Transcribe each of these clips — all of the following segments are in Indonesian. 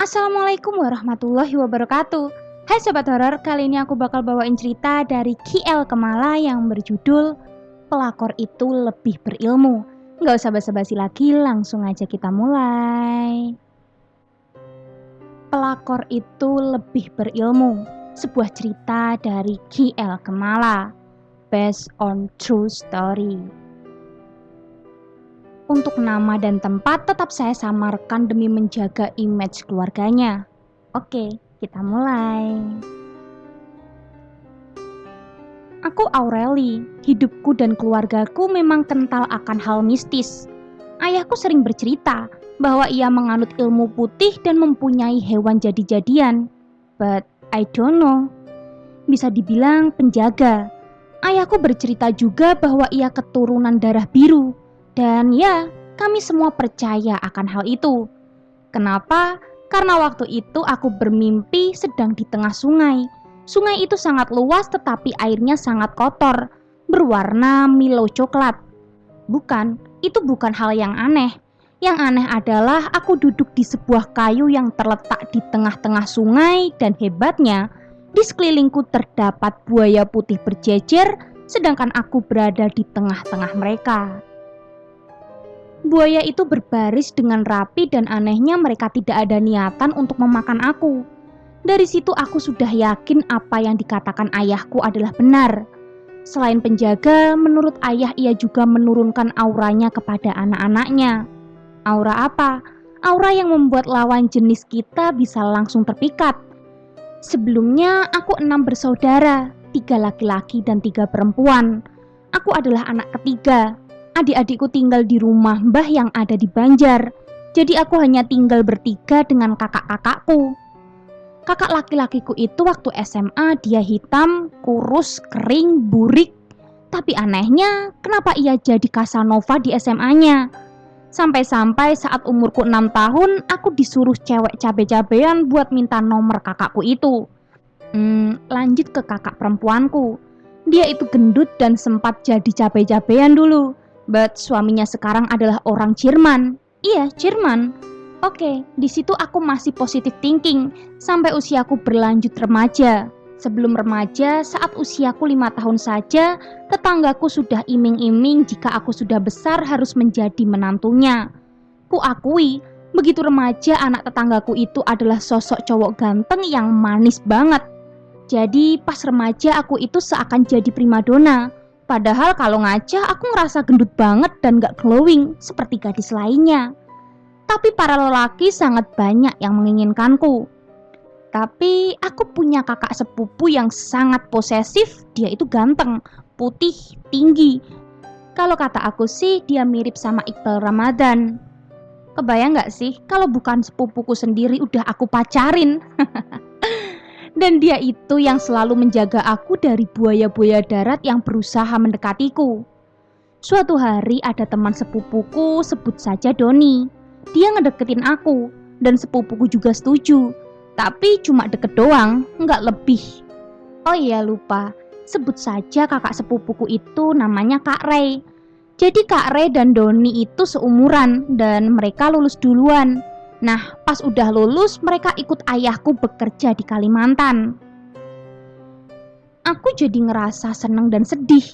Assalamualaikum warahmatullahi wabarakatuh. Hai Sobat Horor, kali ini aku bakal bawain cerita dari KL Kemala yang berjudul Pelakor Itu Lebih Berilmu. Nggak usah basa-basi lagi, langsung aja kita mulai. Pelakor Itu Lebih Berilmu, sebuah cerita dari KL Kemala, based on true story. Untuk nama dan tempat tetap saya samarkan demi menjaga image keluarganya. Oke, kita mulai. Aku Aureli, hidupku dan keluargaku memang kental akan hal mistis. Ayahku sering bercerita bahwa ia menganut ilmu putih dan mempunyai hewan jadi-jadian. But I don't know. Bisa dibilang penjaga. Ayahku bercerita juga bahwa ia keturunan darah biru. Dan ya, kami semua percaya akan hal itu. Kenapa? Karena waktu itu aku bermimpi sedang di tengah sungai. Sungai itu sangat luas tetapi airnya sangat kotor, berwarna Milo coklat. Bukan, itu bukan hal yang aneh. Yang aneh adalah aku duduk di sebuah kayu yang terletak di tengah-tengah sungai dan hebatnya, di sekelilingku terdapat buaya putih berjejer, sedangkan aku berada di tengah-tengah mereka. Buaya itu berbaris dengan rapi dan anehnya mereka tidak ada niatan untuk memakan aku. Dari situ aku sudah yakin apa yang dikatakan ayahku adalah benar. Selain penjaga, menurut ayah ia juga menurunkan auranya kepada anak-anaknya. Aura apa? Aura yang membuat lawan jenis kita bisa langsung terpikat. Sebelumnya aku 6 bersaudara, 3 laki-laki dan 3 perempuan. Aku adalah anak ketiga. Adik-adikku tinggal di rumah mbah yang ada di Banjar. Jadi aku hanya tinggal bertiga dengan kakak-kakakku. Kakak laki-lakiku itu waktu SMA dia hitam, kurus, kering, burik. Tapi anehnya, kenapa ia jadi Casanova di SMA-nya? Sampai-sampai saat umurku 6 tahun, aku disuruh cewek cabe-cabean buat minta nomor kakakku itu. Lanjut ke kakak perempuanku. Dia itu gendut dan sempat jadi cabe-cabean dulu. But suaminya sekarang adalah orang Jerman. Iya, Jerman. Oke, di situ aku masih positive thinking sampai usiaku berlanjut remaja. Sebelum remaja, saat usiaku 5 tahun saja, tetanggaku sudah iming-iming jika aku sudah besar harus menjadi menantunya. Kuakui, begitu remaja anak tetanggaku itu adalah sosok cowok ganteng yang manis banget. Jadi pas remaja aku itu seakan jadi primadona. Padahal kalau ngaca aku ngerasa gendut banget dan gak glowing seperti gadis lainnya. Tapi para lelaki sangat banyak yang menginginkanku. Tapi aku punya kakak sepupu yang sangat posesif. Dia itu ganteng, putih, tinggi. Kalau kata aku sih dia mirip sama Iqbal Ramadan. Kebayang gak sih kalau bukan sepupuku sendiri udah aku pacarin? Dan dia itu yang selalu menjaga aku dari buaya-buaya darat yang berusaha mendekatiku. Suatu hari ada teman sepupuku, sebut saja Doni. Dia ngedeketin aku, dan sepupuku juga setuju. Tapi cuma deket doang, nggak lebih. Oh iya lupa, sebut saja kakak sepupuku itu namanya Kak Ray. Jadi Kak Ray dan Doni itu seumuran, dan mereka lulus duluan. Nah, pas udah lulus, mereka ikut ayahku bekerja di Kalimantan. Aku jadi ngerasa seneng dan sedih.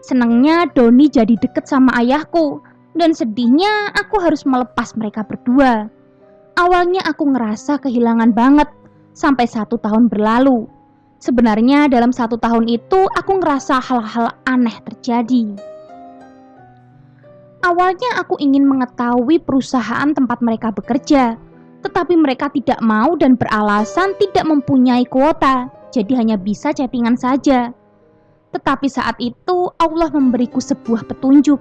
Senengnya Doni jadi deket sama ayahku, dan sedihnya aku harus melepas mereka berdua. Awalnya aku ngerasa kehilangan banget, sampai 1 tahun berlalu. Sebenarnya dalam 1 tahun itu aku ngerasa hal-hal aneh terjadi. Awalnya aku ingin mengetahui perusahaan tempat mereka bekerja, tetapi mereka tidak mau dan beralasan tidak mempunyai kuota, jadi hanya bisa chattingan saja. Tetapi saat itu Allah memberiku sebuah petunjuk.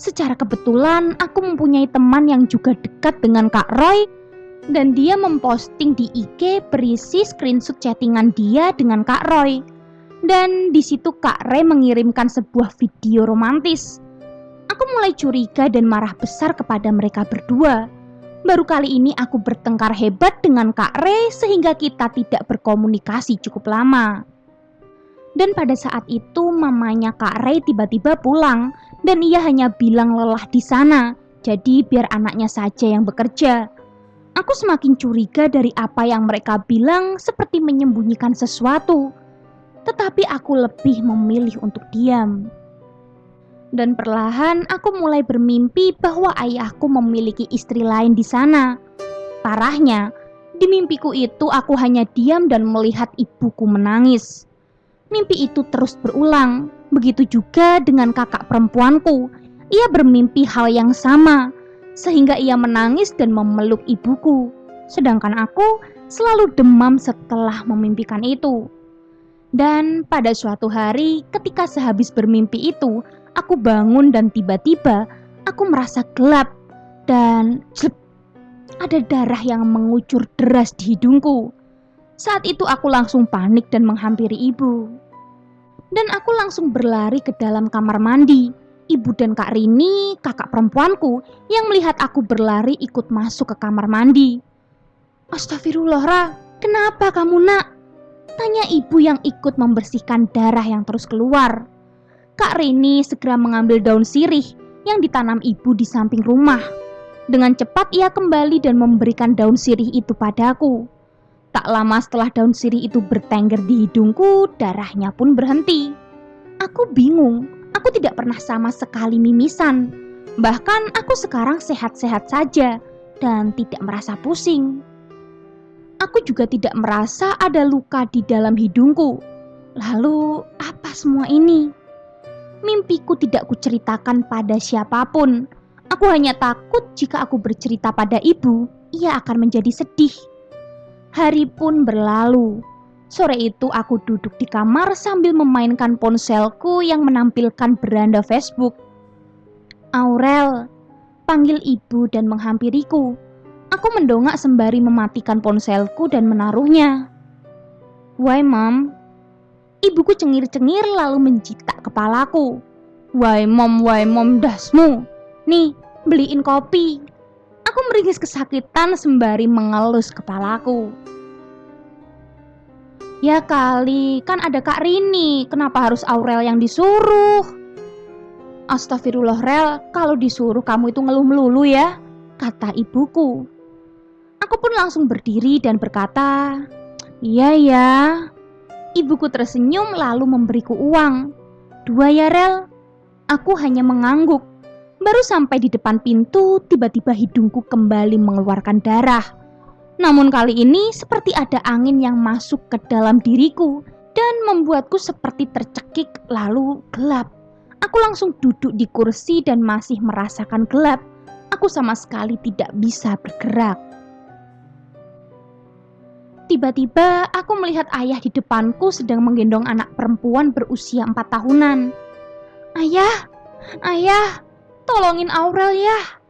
Secara kebetulan aku mempunyai teman yang juga dekat dengan Kak Roy, dan dia memposting di IG berisi screenshot chattingan dia dengan Kak Roy. Dan di situ Kak Roy mengirimkan sebuah video romantis. Aku mulai curiga dan marah besar kepada mereka berdua. Baru kali ini aku bertengkar hebat dengan Kak Ray sehingga kita tidak berkomunikasi cukup lama. Dan pada saat itu mamanya Kak Ray tiba-tiba pulang dan ia hanya bilang lelah di sana. Jadi biar anaknya saja yang bekerja. Aku semakin curiga dari apa yang mereka bilang seperti menyembunyikan sesuatu. Tetapi aku lebih memilih untuk diam. Dan perlahan aku mulai bermimpi bahwa ayahku memiliki istri lain di sana. Parahnya, di mimpiku itu aku hanya diam dan melihat ibuku menangis. Mimpi itu terus berulang. Begitu juga dengan kakak perempuanku. Ia bermimpi hal yang sama, sehingga ia menangis dan memeluk ibuku. Sedangkan aku selalu demam setelah memimpikan itu. Dan pada suatu hari ketika sehabis bermimpi itu, aku bangun dan tiba-tiba aku merasa gelap dan ada darah yang mengucur deras di hidungku. Saat itu aku langsung panik dan menghampiri ibu. Dan aku langsung berlari ke dalam kamar mandi. Ibu dan Kak Rini, kakak perempuanku, yang melihat aku berlari ikut masuk ke kamar mandi. Astagfirullah, Ra, kenapa kamu nak? Tanya ibu yang ikut membersihkan darah yang terus keluar. Kak Rini segera mengambil daun sirih yang ditanam ibu di samping rumah. Dengan cepat ia kembali dan memberikan daun sirih itu padaku. Tak lama setelah daun sirih itu bertengger di hidungku, darahnya pun berhenti. Aku bingung. Aku tidak pernah sama sekali mimisan. Bahkan aku sekarang sehat-sehat saja dan tidak merasa pusing. Aku juga tidak merasa ada luka di dalam hidungku. Lalu, apa semua ini? Mimpiku tidak kuceritakan pada siapapun. Aku hanya takut jika aku bercerita pada ibu, ia akan menjadi sedih. Hari pun berlalu. Sore itu aku duduk di kamar sambil memainkan ponselku yang menampilkan beranda Facebook. Aurel, panggil ibu dan menghampiriku. Aku mendongak sembari mematikan ponselku dan menaruhnya. Why mom? Ibuku cengir-cengir lalu mencitak kepalaku. Why mom dasmu. Nih, beliin kopi. Aku meringis kesakitan sembari mengelus kepalaku. Ya kali, kan ada Kak Rini, kenapa harus Aurel yang disuruh? Astagfirullah Rel, kalau disuruh kamu itu ngeluh melulu ya, kata ibuku. Aku pun langsung berdiri dan berkata, iya ya. Ibuku tersenyum lalu memberiku uang. 2 ya Rel. Aku hanya mengangguk. Baru sampai di depan pintu, tiba-tiba hidungku kembali mengeluarkan darah. Namun kali ini seperti ada angin yang masuk ke dalam diriku dan membuatku seperti tercekik lalu gelap. Aku langsung duduk di kursi dan masih merasakan gelap. Aku sama sekali tidak bisa bergerak. Tiba-tiba aku melihat ayah di depanku sedang menggendong anak perempuan berusia 4 tahunan. Ayah, tolongin Aurel ya.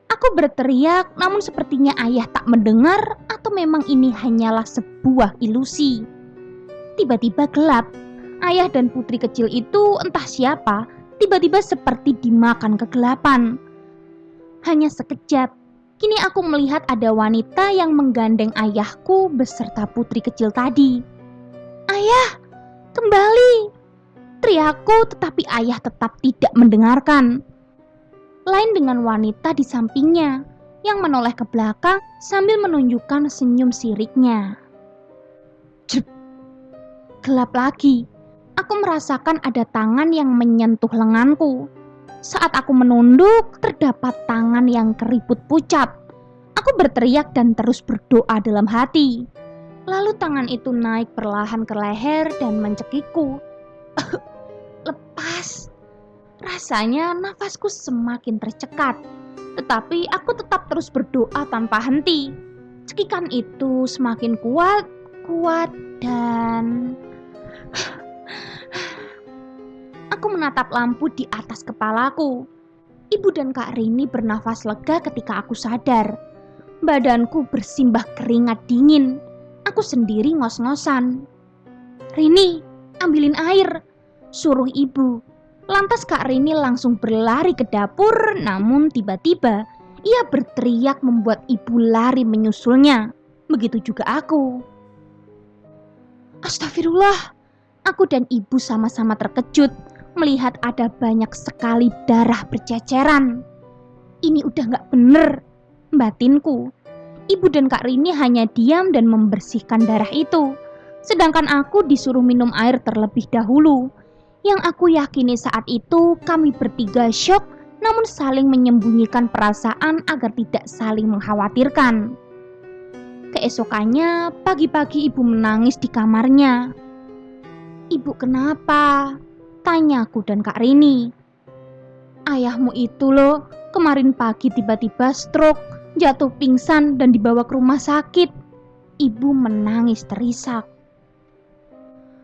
Aku berteriak, namun sepertinya ayah tak mendengar atau memang ini hanyalah sebuah ilusi. Tiba-tiba gelap. Ayah dan putri kecil itu entah siapa, tiba-tiba seperti dimakan kegelapan. Hanya sekejap, kini aku melihat ada wanita yang menggandeng ayahku beserta putri kecil tadi. Ayah, kembali! Teriakku, tetapi ayah tetap tidak mendengarkan. Lain dengan wanita di sampingnya yang menoleh ke belakang sambil menunjukkan senyum siriknya. Jep. Gelap lagi. Aku merasakan ada tangan yang menyentuh lenganku. Saat aku menunduk, terdapat tangan yang keriput pucat. Aku berteriak dan terus berdoa dalam hati. Lalu tangan itu naik perlahan ke leher dan mencekikku. Lepas. Rasanya nafasku semakin tercekat, tetapi aku tetap terus berdoa tanpa henti. Cekikan itu semakin kuat dan aku menatap lampu di atas kepalaku. Ibu dan Kak Rini bernafas lega ketika aku sadar. Badanku bersimbah keringat dingin. Aku sendiri ngos-ngosan. Rini, ambilin air, suruh ibu. Lantas Kak Rini langsung berlari ke dapur, namun tiba-tiba ia berteriak membuat ibu lari menyusulnya. Begitu juga aku. Astagfirullah, aku dan ibu sama-sama terkejut melihat ada banyak sekali darah berceceran. Ini udah gak bener, batinku. Ibu dan Kak Rini hanya diam dan membersihkan darah itu. Sedangkan aku disuruh minum air terlebih dahulu. Yang aku yakini saat itu kami bertiga syok, namun saling menyembunyikan perasaan agar tidak saling mengkhawatirkan. Keesokannya, pagi-pagi ibu menangis di kamarnya. "Ibu kenapa?" tanyaku dan Kak Rini. "Ayahmu itu loh, kemarin pagi tiba-tiba stroke, jatuh pingsan dan dibawa ke rumah sakit." Ibu menangis terisak.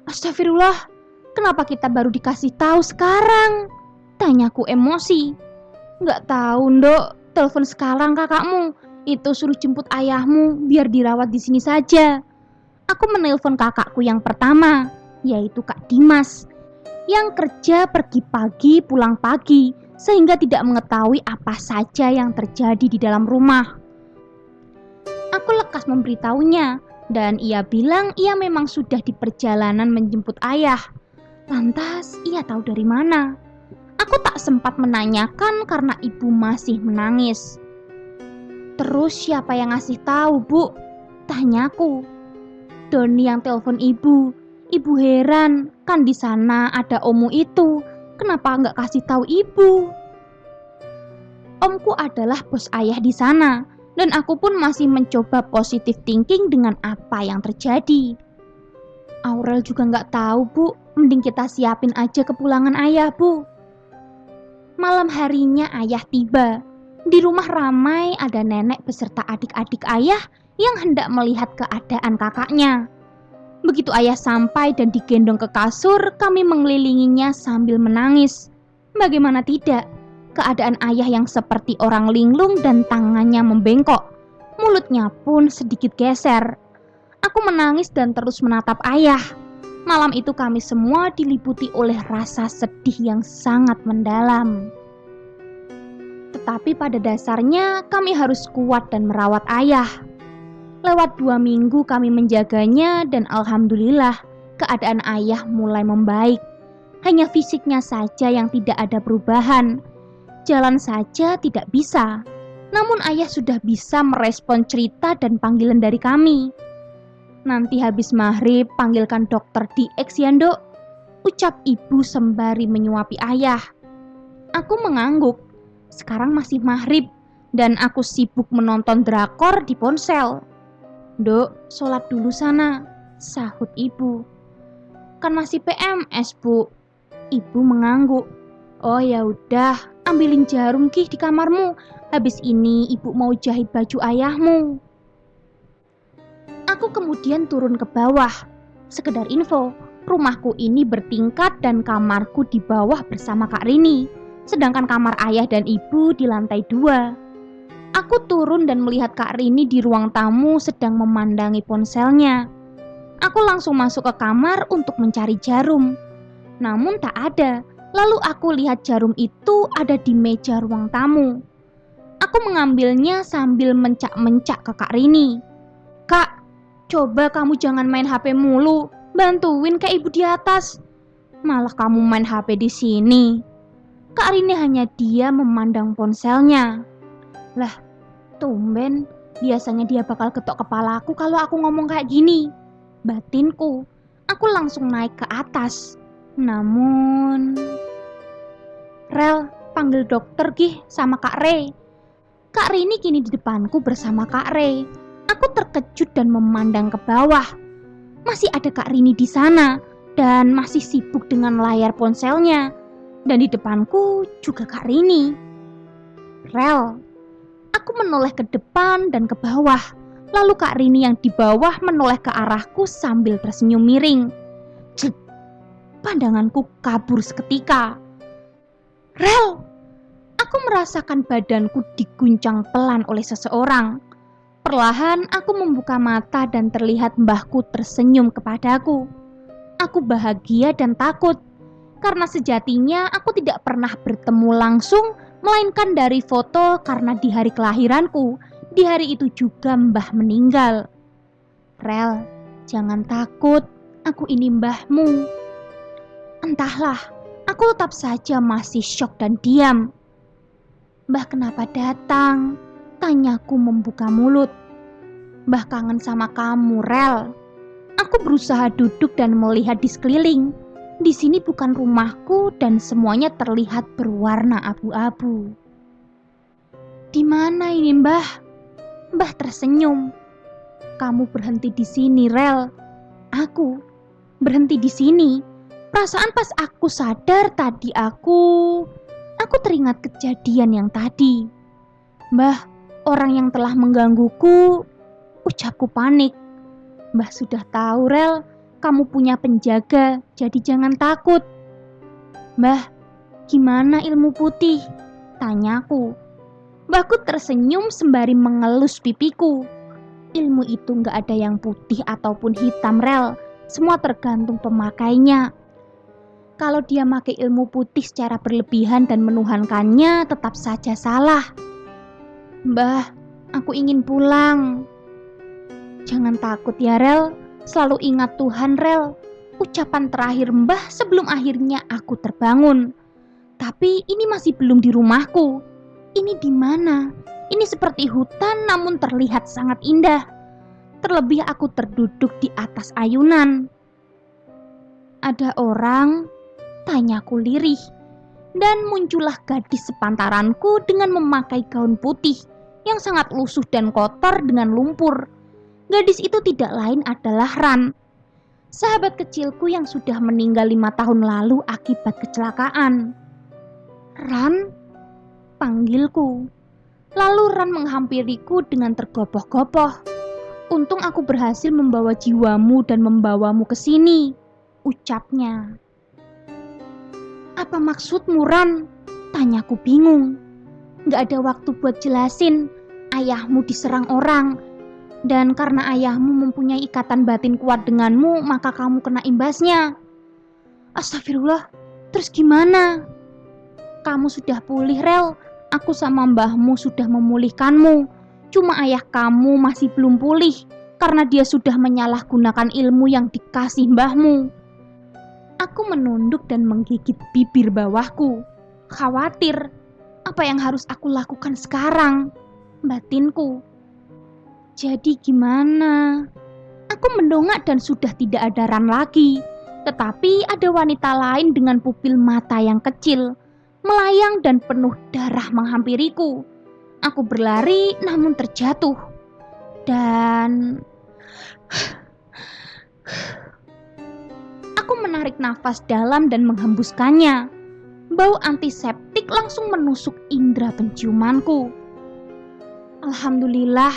"Astagfirullah, kenapa kita baru dikasih tahu sekarang?" tanyaku emosi. "Nggak tahu, Ndok. Telepon sekarang kakakmu. Itu suruh jemput ayahmu biar dirawat di sini saja." Aku menelpon kakakku yang pertama, yaitu Kak Dimas, yang kerja pergi pagi pulang pagi, sehingga tidak mengetahui apa saja yang terjadi di dalam rumah. Aku lekas memberitahunya, dan ia bilang ia memang sudah di perjalanan menjemput ayah. Lantas ia tahu dari mana? Aku tak sempat menanyakan karena ibu masih menangis. "Terus siapa yang ngasih tahu, Bu?" tanyaku. "Doni yang telepon ibu. Ibu heran, kan di sana ada ommu itu. Kenapa nggak kasih tahu ibu?" Omku adalah bos ayah di sana, dan aku pun masih mencoba positive thinking dengan apa yang terjadi. "Aurel juga nggak tahu, Bu. Mending kita siapin aja kepulangan ayah, Bu." Malam harinya ayah tiba. Di rumah ramai ada nenek beserta adik-adik ayah yang hendak melihat keadaan kakaknya. Begitu ayah sampai dan digendong ke kasur, kami mengelilinginya sambil menangis. Bagaimana tidak? Keadaan ayah yang seperti orang linglung dan tangannya membengkok. Mulutnya pun sedikit geser. Aku menangis dan terus menatap ayah. Malam itu kami semua diliputi oleh rasa sedih yang sangat mendalam. Tetapi pada dasarnya kami harus kuat dan merawat ayah. Lewat 2 minggu kami menjaganya dan alhamdulillah keadaan ayah mulai membaik. Hanya fisiknya saja yang tidak ada perubahan. Jalan saja tidak bisa. Namun ayah sudah bisa merespon cerita dan panggilan dari kami. "Nanti habis maghrib panggilkan dokter DX ya, Ndok," ucap ibu sembari menyuapi ayah. Aku mengangguk. Sekarang masih maghrib dan aku sibuk menonton drakor di ponsel. "Dok, sholat dulu sana," sahut ibu. "Kan masih PMS, Bu." Ibu mengangguk. "Oh ya udah, ambilin jarum Ki di kamarmu. Habis ini ibu mau jahit baju ayahmu." Aku kemudian turun ke bawah. Sekedar info, rumahku ini bertingkat dan kamarku di bawah bersama Kak Rini, sedangkan kamar ayah dan ibu di lantai 2. Aku turun dan melihat Kak Rini di ruang tamu sedang memandangi ponselnya. Aku langsung masuk ke kamar untuk mencari jarum. Namun tak ada. Lalu aku lihat jarum itu ada di meja ruang tamu. Aku mengambilnya sambil mencak-mencak ke Kak Rini. "Kak, coba kamu jangan main HP mulu. Bantuin kayak ibu di atas. Malah kamu main HP di sini." Kak Rini hanya diam memandang ponselnya. Lah, tumben, biasanya dia bakal ketok kepalaku kalau aku ngomong kayak gini. Batinku, aku langsung naik ke atas. Namun... "Rel, panggil dokter Gih sama Kak Re." Kak Rini kini di depanku bersama Kak Re. Aku terkejut dan memandang ke bawah. Masih ada Kak Rini di sana dan masih sibuk dengan layar ponselnya. Dan di depanku juga Kak Rini. "Rel." Aku menoleh ke depan dan ke bawah. Lalu Kak Rini yang di bawah menoleh ke arahku sambil tersenyum miring. Cek, pandanganku kabur seketika. "Rel!" Aku merasakan badanku diguncang pelan oleh seseorang. Perlahan aku membuka mata dan terlihat mbahku tersenyum kepadaku. Aku bahagia dan takut. Karena sejatinya aku tidak pernah bertemu langsung, melainkan dari foto karena di hari kelahiranku, di hari itu juga mbah meninggal. "Rel, jangan takut, aku ini mbahmu." Entahlah, aku tetap saja masih syok dan diam. "Mbah kenapa datang?" tanyaku membuka mulut. Mbah kangen sama kamu, Rel. Aku berusaha duduk dan melihat di sekeliling. Di sini bukan rumahku dan semuanya terlihat berwarna abu-abu. Di mana ini, Mbah? Mbah tersenyum. Kamu berhenti di sini, Rel. Aku berhenti di sini. Perasaan pas aku sadar tadi aku teringat kejadian yang tadi. Mbah, orang yang telah menggangguku, ucapku panik. Mbah sudah tahu, Rel, kamu punya penjaga, jadi jangan takut. Mbah, gimana ilmu putih? Tanyaku. Mbahku tersenyum sembari mengelus pipiku. Ilmu itu gak ada yang putih ataupun hitam, Rel. Semua tergantung pemakainya. Kalau dia pakai ilmu putih secara berlebihan dan menuhankannya, tetap saja salah. Mbah, aku ingin pulang. Jangan takut ya, Rel. Selalu ingat Tuhan, Rel. Ucapan terakhir Mbah sebelum akhirnya aku terbangun. Tapi ini masih belum di rumahku. Ini di mana? Ini seperti hutan namun terlihat sangat indah. Terlebih aku terduduk di atas ayunan. Ada orang? Tanyaku lirih. Dan muncullah gadis sepantaranku dengan memakai gaun putih yang sangat lusuh dan kotor dengan lumpur. Gadis itu tidak lain adalah Ran, sahabat kecilku yang sudah meninggal 5 tahun lalu akibat kecelakaan. Ran, panggilku. Lalu Ran menghampiriku dengan tergopoh-gopoh. Untung aku berhasil membawa jiwamu dan membawamu ke sini, ucapnya. Apa maksudmu, Ran? Tanyaku bingung. Gak ada waktu buat jelasin. Ayahmu diserang orang. Dan karena ayahmu mempunyai ikatan batin kuat denganmu, maka kamu kena imbasnya. Astagfirullah, terus gimana? Kamu sudah pulih, Rel. Aku sama mbahmu sudah memulihkanmu. Cuma ayah kamu masih belum pulih karena dia sudah menyalahgunakan ilmu yang dikasih mbahmu. Aku menunduk dan menggigit bibir bawahku. Khawatir, apa yang harus aku lakukan sekarang? Batinku. Jadi gimana? Aku mendongak dan sudah tidak ada Ran lagi. Tetapi ada wanita lain dengan pupil mata yang kecil, melayang dan penuh darah menghampiriku. Aku berlari namun terjatuh. Dan aku menarik nafas dalam dan menghembuskannya. Bau antiseptik langsung menusuk indera penciumanku. Alhamdulillah,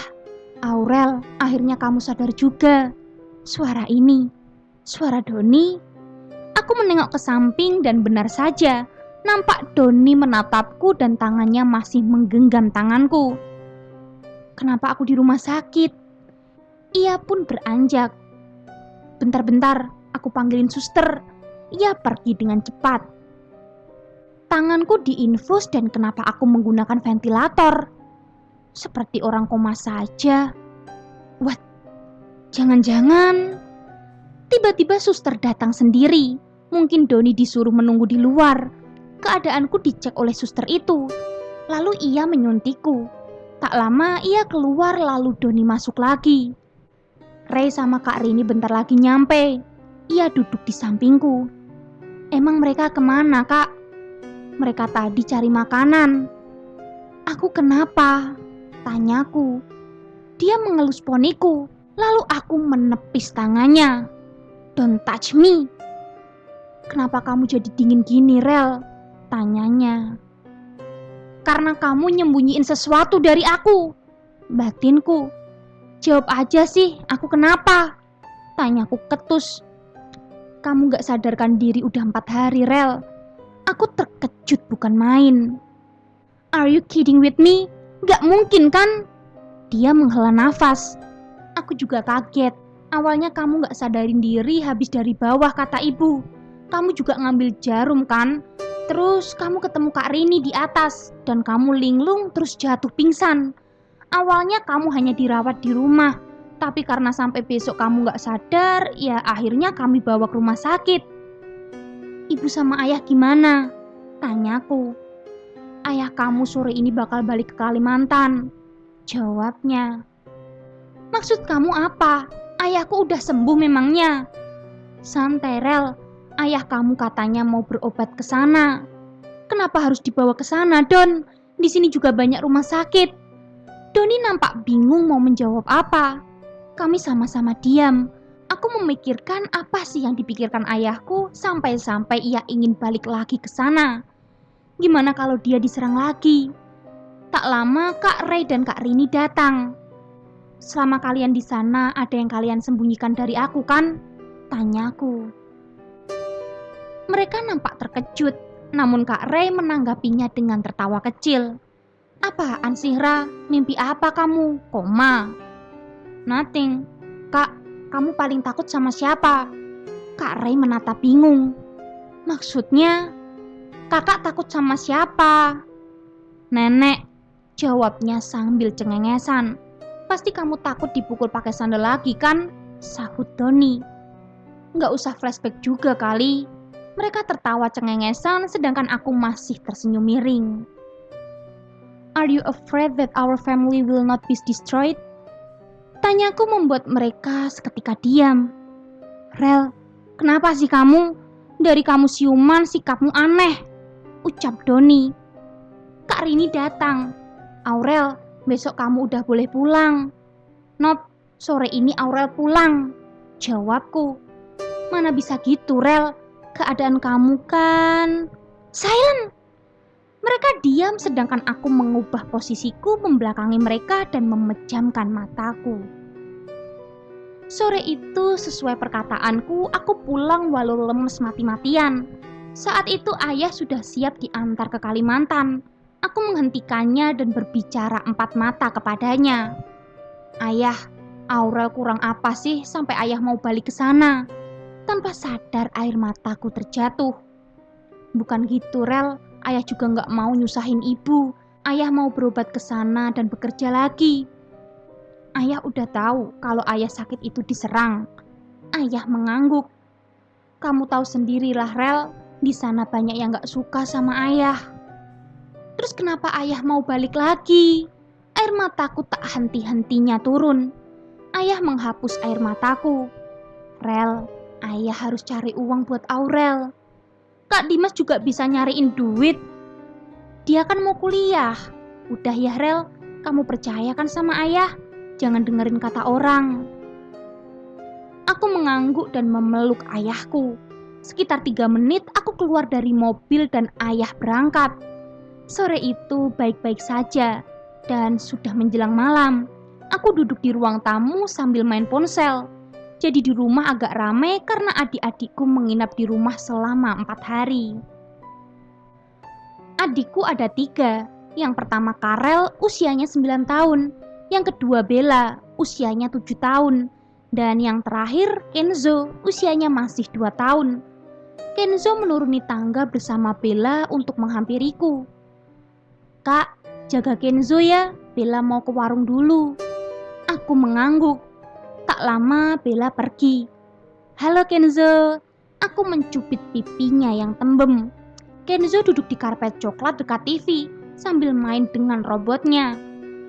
Aurel, akhirnya kamu sadar juga. Suara ini, suara Doni. Aku menengok ke samping dan benar saja, nampak Doni menatapku dan tangannya masih menggenggam tanganku. Kenapa aku di rumah sakit? Ia pun beranjak. Bentar-bentar, aku panggilin suster. Ia pergi dengan cepat. Tanganku diinfus dan kenapa aku menggunakan ventilator? Seperti orang koma saja. What? Jangan-jangan tiba-tiba suster datang sendiri. Mungkin Doni disuruh menunggu di luar. Keadaanku dicek oleh suster itu. Lalu ia menyuntikku. Tak lama ia keluar lalu Doni masuk lagi. Ray sama Kak Rini bentar lagi nyampe. Ia duduk di sampingku. Emang mereka kemana, Kak? Mereka tadi cari makanan. Aku kenapa? Tanyaku. Dia mengelus poniku. Lalu aku menepis tangannya. Don't touch me. Kenapa kamu jadi dingin gini, Rel? Tanyanya. Karena kamu nyembunyiin sesuatu dari aku. Batinku. Jawab aja sih, aku kenapa? Tanyaku ketus. Kamu gak sadarkan diri udah 4 hari, Rel. Aku terkejut bukan main. Are you kidding with me? Gak mungkin kan? Dia menghela nafas. Aku juga kaget. Awalnya kamu gak sadarin diri habis dari bawah, kata ibu. Kamu juga ngambil jarum kan? Terus kamu ketemu Kak Rini di atas. Dan kamu linglung terus jatuh pingsan. Awalnya kamu hanya dirawat di rumah. Tapi karena sampai besok kamu gak sadar, ya akhirnya kami bawa ke rumah sakit. Ibu sama ayah gimana? Tanyaku. Ayah kamu sore ini bakal balik ke Kalimantan. Jawabnya. Maksud kamu apa? Ayahku udah sembuh memangnya? Santai, Rel. Ayah kamu katanya mau berobat ke sana. Kenapa harus dibawa ke sana, Don? Di sini juga banyak rumah sakit. Doni nampak bingung mau menjawab apa. Kami sama-sama diam. Aku memikirkan apa sih yang dipikirkan ayahku sampai-sampai ia ingin balik lagi ke sana. Gimana kalau dia diserang lagi? Tak lama Kak Ray dan Kak Rini datang. Selama kalian di sana ada yang kalian sembunyikan dari aku kan? Tanyaku. Mereka nampak terkejut, namun Kak Ray menanggapinya dengan tertawa kecil. Apaan sih, Ra? Mimpi apa kamu? Koma. Nothing. Kak, kamu paling takut sama siapa? Kak Ray menatap bingung. Maksudnya, kakak takut sama siapa? Nenek, jawabnya sambil cengengesan. Pasti kamu takut dipukul pakai sandal lagi kan? Sahut Doni. Nggak usah flashback juga kali. Mereka tertawa cengengesan sedangkan aku masih tersenyum miring. Are you afraid that our family will not be destroyed? Tanyaku membuat mereka seketika diam. Rel, kenapa sih kamu? Dari kamu siuman sikapmu aneh, ucap Doni. Kak Rini datang. Aurel, besok kamu udah boleh pulang. Nop, sore ini Aurel pulang, jawabku. Mana bisa gitu, Rel? Keadaan kamu kan... Silent! Mereka diam sedangkan aku mengubah posisiku membelakangi mereka dan memejamkan mataku. Sore itu sesuai perkataanku, aku pulang walau lemes mati-matian. Saat itu ayah sudah siap diantar ke Kalimantan. Aku menghentikannya dan berbicara empat mata kepadanya. Ayah, Aurel kurang apa sih sampai ayah mau balik ke sana? Tanpa sadar air mataku terjatuh. Bukan gitu, Rel. Ayah juga nggak mau nyusahin ibu. Ayah mau berobat ke sana dan bekerja lagi. Ayah udah tahu kalau ayah sakit itu diserang. Ayah mengangguk. Kamu tahu sendirilah, Rel. Di sana banyak yang nggak suka sama ayah. Terus kenapa ayah mau balik lagi? Air mataku tak henti-hentinya turun. Ayah menghapus air mataku. Rel, ayah harus cari uang buat Aurel. Kak Dimas juga bisa nyariin duit. Dia kan mau kuliah. Udah ya, Rel, kamu percaya kan sama ayah? Jangan dengerin kata orang. Aku mengangguk dan memeluk ayahku. Sekitar 3 menit aku keluar dari mobil dan ayah berangkat. Sore itu baik-baik saja dan sudah menjelang malam. Aku duduk di ruang tamu sambil main ponsel. Jadi di rumah agak ramai karena adik-adikku menginap di rumah selama 4 hari. Adikku ada 3. Yang pertama Karel, usianya 9 tahun. Yang kedua Bella, usianya 7 tahun. Dan yang terakhir Kenzo, usianya masih 2 tahun. Kenzo menuruni tangga bersama Bella untuk menghampiriku. Kak, jaga Kenzo ya, Bella mau ke warung dulu. Aku mengangguk. Tak lama Bella pergi. Halo Kenzo. Aku mencubit pipinya yang tembem. Kenzo duduk di karpet coklat dekat TV sambil main dengan robotnya.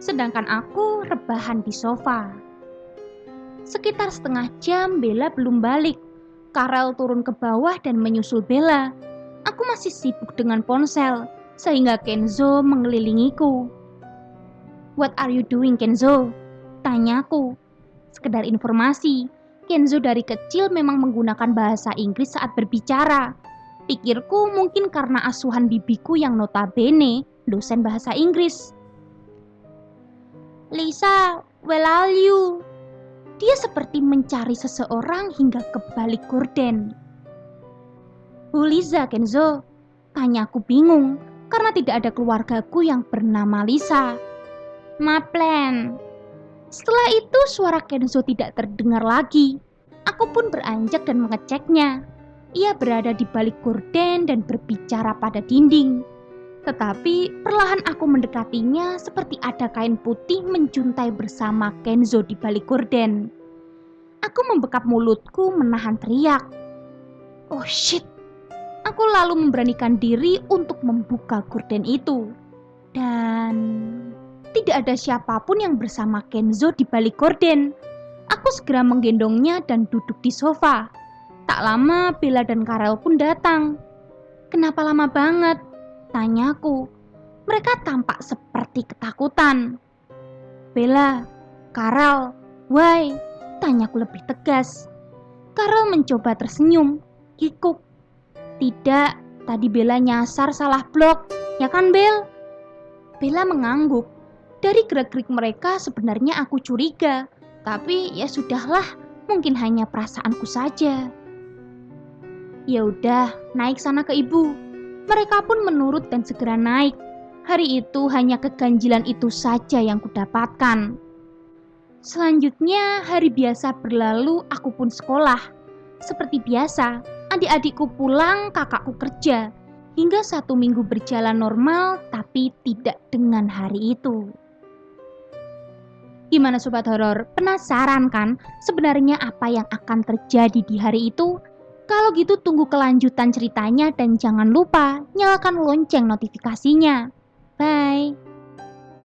Sedangkan aku rebahan di sofa. Sekitar setengah jam Bella belum balik. Karel turun ke bawah dan menyusul Bella. Aku masih sibuk dengan ponsel sehingga Kenzo mengelilingiku. What are you doing, Kenzo? Tanyaku. Sekedar informasi, Kenzo dari kecil memang menggunakan bahasa Inggris saat berbicara. Pikirku mungkin karena asuhan bibiku yang notabene dosen bahasa Inggris. Lisa, where are you? Dia seperti mencari seseorang hingga ke balik gorden. Who Lisa, Kenzo? Tanyaku bingung karena tidak ada keluargaku yang bernama Lisa. My plan. Setelah itu suara Kenzo tidak terdengar lagi. Aku pun beranjak dan mengeceknya. Ia berada di balik gorden dan berbicara pada dinding. Tetapi perlahan aku mendekatinya seperti ada kain putih menjuntai bersama Kenzo di balik gorden. Aku membekap mulutku menahan teriak. Oh shit! Aku lalu memberanikan diri untuk membuka gorden itu. Dan Tidak ada siapapun yang bersama Kenzo di balik gorden. Aku segera menggendongnya dan duduk di sofa. Tak lama Bella dan Karel pun datang. "Kenapa lama banget?" tanyaku. Mereka tampak seperti ketakutan. "Bella, Karel, why?" tanyaku lebih tegas. Karel mencoba tersenyum, kikuk. "Tidak, tadi Bella nyasar salah blok, ya kan Bel?" Bella mengangguk. Dari gerak-gerik mereka sebenarnya aku curiga, tapi ya sudahlah, mungkin hanya perasaanku saja. "Ya udah, naik sana ke ibu." Mereka pun menurut dan segera naik. Hari itu hanya keganjilan itu saja yang kudapatkan. Selanjutnya, hari biasa berlalu, aku pun sekolah. Seperti biasa, adik-adikku pulang, kakakku kerja. Hingga 1 minggu berjalan normal, tapi tidak dengan hari itu. Gimana Sobat Horor? Penasaran kan sebenarnya apa yang akan terjadi di hari itu? Kalau gitu tunggu kelanjutan ceritanya dan jangan lupa nyalakan lonceng notifikasinya. Bye!